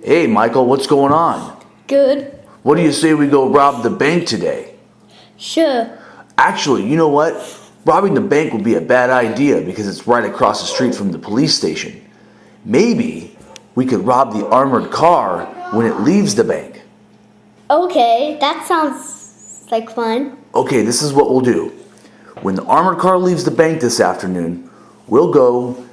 Hey, Michael, what's going on? Good. What do you say we go rob the bank today? Sure. Actually, you know what? Robbing the bank would be a bad idea because it's right across the street from the police station. Maybe we could rob the armored car when it leaves the bank. Okay, that sounds like fun. Okay, this is what we'll do. When the armored car leaves the bank this afternoon, we'll go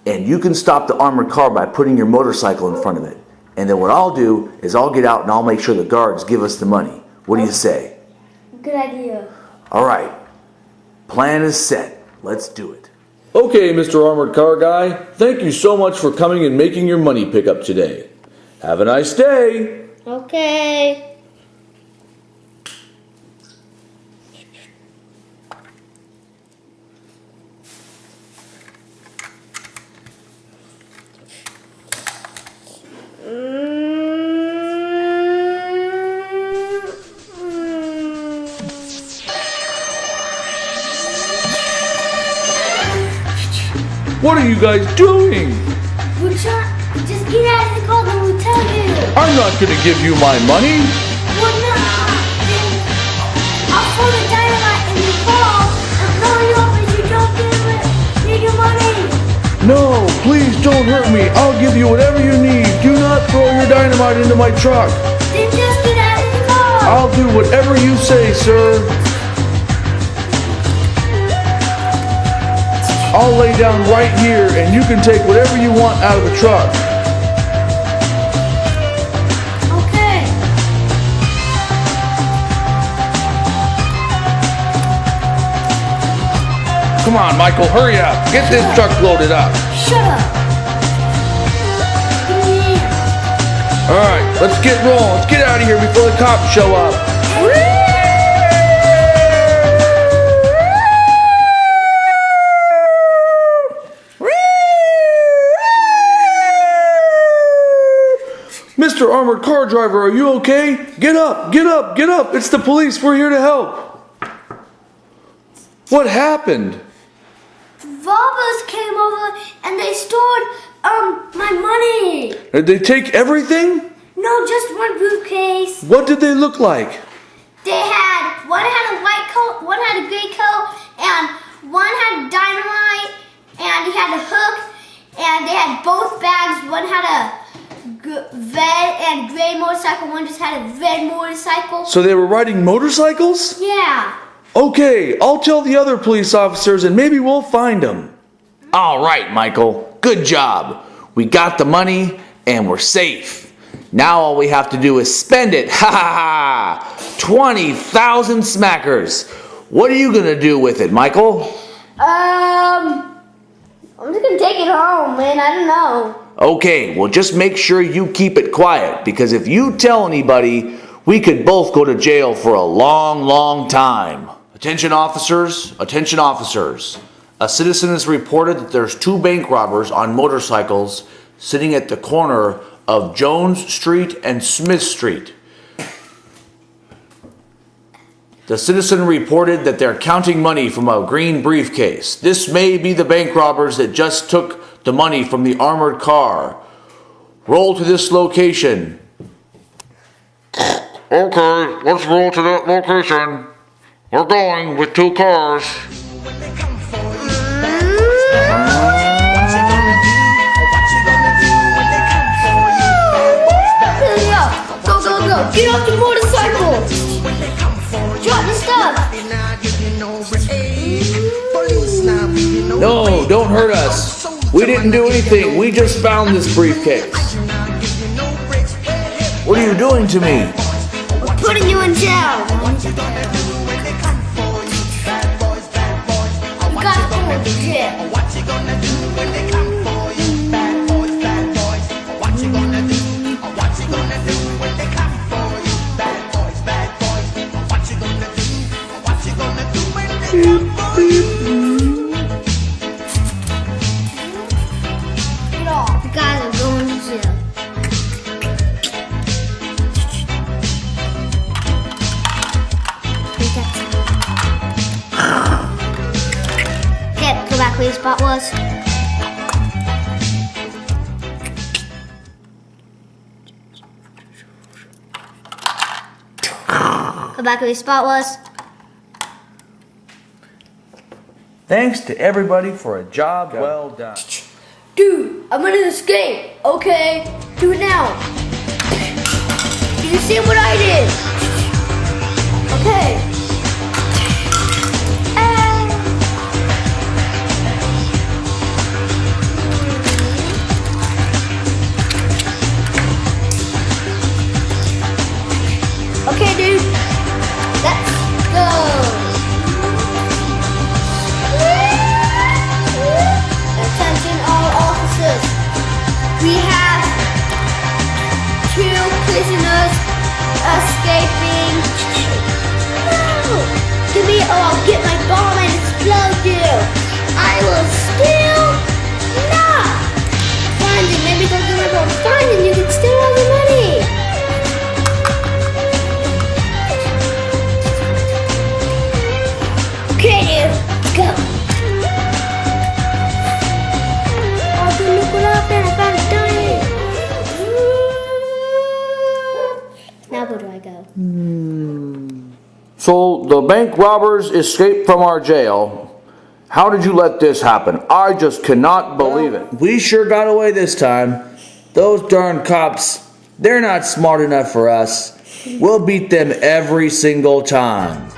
and you can stop the armored car by putting your motorcycle in front of it. And then what I'll do is I'll get out and I'll make sure the guards give us the money. What do you say? Good idea. All right. Plan is set. Let's do it. Okay, Mr. Armored Car Guy, thank you so much for coming and making your money pickup today. Have a nice day. Okay. What are you guys doing? We're trying. Just get out of the car and we'll tell you. I'm not going to give you my money. Well, no. Then I'll throw the dynamite in the car and blow you up if you don't give your money. No, please don't hurt me. I'll give you whatever you need. Do not throw your dynamite into my truck. Then just get out of the car. I'll do whatever you say, sir. I'll lay down right here and you can take whatever you want out of the truck. Okay. Come on, Michael, hurry up. Get this truck loaded up. Shut up. Yeah. All right, let's get rolling. Let's get out of here before the cops show up. Mr. Armored Car Driver, are you okay? Get up, get up, get up. It's the police. We're here to help. What happened? Robbers came over and they stole my money. Did they take everything? No, just one briefcase. What did they look like? One had a white coat, one had a gray coat, and one had dynamite, and he had a hook, and they had both bags. One had a red and gray motorcycle, one just had a red motorcycle. So they were riding motorcycles? Yeah. Okay, I'll tell the other police officers and maybe we'll find them. All right, Michael. Good job. We got the money and we're safe. Now all we have to do is spend it. Ha ha ha! 20,000 smackers. What are you going to do with it, Michael? I'm just gonna take it home, man. I don't know. Okay, well just make sure you keep it quiet because if you tell anybody, we could both go to jail for a long, long time. Attention officers, attention officers. A citizen has reported that there's two bank robbers on motorcycles sitting at the corner of Jones Street and Smith Street. The citizen reported that they're counting money from a green briefcase. This may be the bank robbers that just took the money from the armored car. Roll to this location. Okay, let's roll to that location. We're going with two cars. Go, go, go. Get off the motorcycle. Drop the stuff. No, don't hurt us. We didn't do anything. We just found this briefcase. What are you doing to me? We're putting you in jail. You got to go to jail. Get off. You guys are going to jail. Okay, go back where your spot was. Go back where the spot was. Thanks to everybody for a job well done. Dude, I'm gonna escape. Okay, do it now. Do you see what I did? Okay. Okay, dude. Let's go. Attention all officers. We have 2 prisoners escaping. No! Give me, I'll get my bomb and explode you. I will still not find it. Maybe go get my bomb. Find it, you can steal all the money. Okay, dude, let's go. Oh, dude, look what I found. I found a diamond. Now where do I go? So the bank robbers escaped from our jail. How did you let this happen? I just cannot believe it. We sure got away this time. Those darn cops, they're not smart enough for us. We'll beat them every single time.